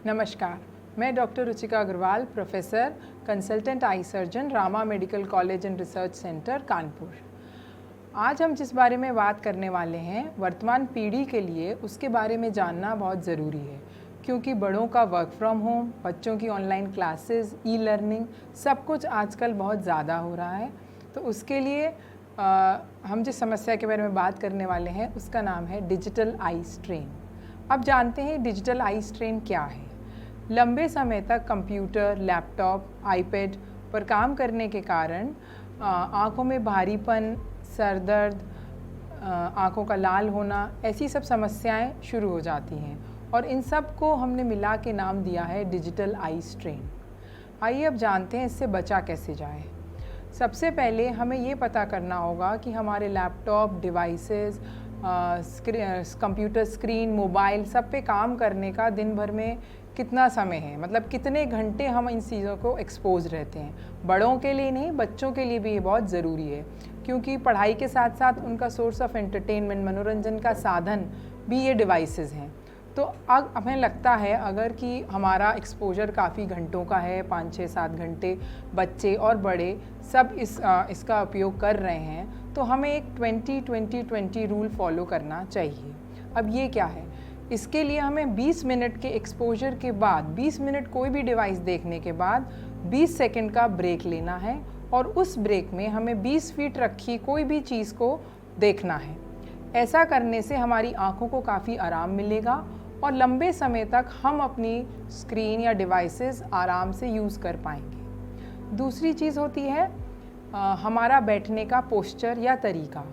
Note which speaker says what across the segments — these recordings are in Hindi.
Speaker 1: नमस्कार, मैं doctor Ruchika Agarwal, professor consultant eye surgeon, Rama medical college and research centre, Kanpur. आज हम जिस बारे में बात करने वाले हैं, वर्तमान पीढ़ी के लिए उसके बारे में जानना बहुत ज़रूरी है, क्योंकि बड़ों का वर्क फ्रॉम होम, बच्चों की ऑनलाइन क्लासेस, ई लर्निंग, सब कुछ आजकल बहुत ज़्यादा हो रहा है। तो उसके लिए हम जिस समस्या के बारे में बात करने वाले हैं उसका नाम है डिजिटल आई स्ट्रेन। अब जानते हैं डिजिटल आई स्ट्रेन क्या है। लंबे समय तक कंप्यूटर, लैपटॉप, आईपैड पर काम करने के कारण आँखों में भारीपन, सर दर्द, आँखों का लाल होना, ऐसी सब समस्याएं शुरू हो जाती हैं और इन सब को हमने मिला के नाम दिया है डिजिटल आई स्ट्रेन। आइए अब जानते हैं इससे बचा कैसे जाए। सबसे पहले हमें ये पता करना होगा कि हमारे laptop, devices, computer screen, mobile सब पे काम करने का दिन भर में कितना समय है, मतलब कितने घंटे हम इन चीज़ों को एक्सपोज रहते हैं। बड़ों के लिए नहीं, बच्चों के लिए भी ये बहुत ज़रूरी है, क्योंकि पढ़ाई के साथ साथ उनका सोर्स ऑफ एंटरटेनमेंट, मनोरंजन का साधन भी ये डिवाइसेस हैं। तो अब हमें लगता है अगर कि हमारा एक्सपोजर काफ़ी घंटों का है, 5, 6, 7 घंटे, बच्चे और बड़े सब इसका उपयोग कर रहे हैं, तो हमें एक 20-20-20 रूल फॉलो करना चाहिए। अब ये क्या है? इसके लिए हमें 20 मिनट के एक्सपोजर के बाद, 20 मिनट कोई भी डिवाइस देखने के बाद 20 सेकंड का ब्रेक लेना है और उस ब्रेक में हमें 20 फीट रखी कोई भी चीज़ को देखना है। ऐसा करने से हमारी आँखों को काफ़ी आराम मिलेगा और लंबे समय तक हम अपनी स्क्रीन या डिवाइसेस आराम से यूज़ कर पाएंगे। दूसरी चीज़ होती है हमारा बैठने का पोस्चर या तरीका।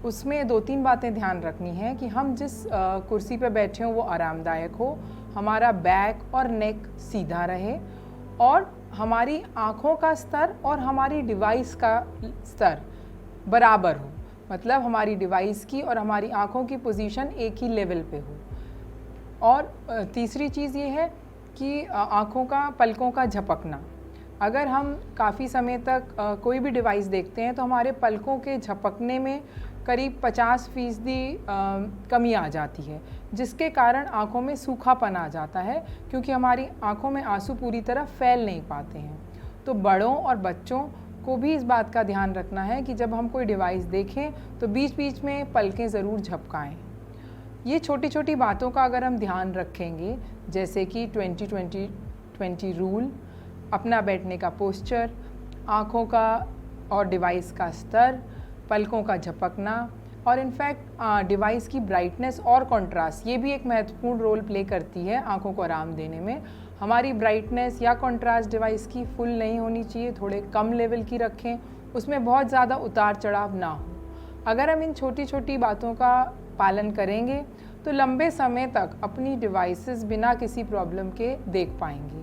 Speaker 1: उसमें 2-3 बातें ध्यान रखनी है कि हम जिस कुर्सी पर बैठे हों वो आरामदायक हो, हमारा बैक और नेक सीधा रहे और हमारी आँखों का स्तर और हमारी डिवाइस का स्तर बराबर हो, मतलब हमारी डिवाइस की और हमारी आँखों की पोजीशन एक ही लेवल पे हो। और तीसरी चीज़ ये है कि आँखों का, पलकों का झपकना। अगर हम काफ़ी समय तक कोई भी डिवाइस देखते हैं तो हमारे पलकों के झपकने में करीब 50% कमी आ जाती है, जिसके कारण आँखों में सूखापन आ जाता है, क्योंकि हमारी आँखों में आंसू पूरी तरह फैल नहीं पाते हैं। तो बड़ों और बच्चों को भी इस बात का ध्यान रखना है कि जब हम कोई डिवाइस देखें तो बीच बीच में पलकें ज़रूर झपकाएं। ये छोटी छोटी बातों का अगर हम ध्यान रखेंगे, जैसे कि 20-20-20 रूल, अपना बैठने का पोस्चर, आँखों का और डिवाइस का स्तर, पलकों का झपकना और इनफैक्ट डिवाइस की ब्राइटनेस और कंट्रास्ट, ये भी एक महत्वपूर्ण रोल प्ले करती है आँखों को आराम देने में। हमारी ब्राइटनेस या कंट्रास्ट डिवाइस की फुल नहीं होनी चाहिए, थोड़े कम लेवल की रखें, उसमें बहुत ज़्यादा उतार चढ़ाव ना हो। अगर हम इन छोटी छोटी बातों का पालन करेंगे तो लंबे समय तक अपनी डिवाइसेस बिना किसी प्रॉब्लम के देख पाएंगे।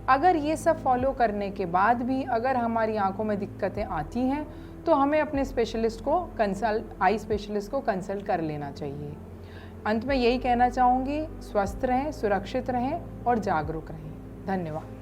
Speaker 1: अगर ये सब फॉलो करने के बाद भी अगर हमारी आंखों में दिक्कतें आती हैं तो हमें अपने आई स्पेशलिस्ट को कंसल्ट कर लेना चाहिए। अंत में यही कहना चाहूँगी, स्वस्थ रहें, सुरक्षित रहें और जागरूक रहें। धन्यवाद।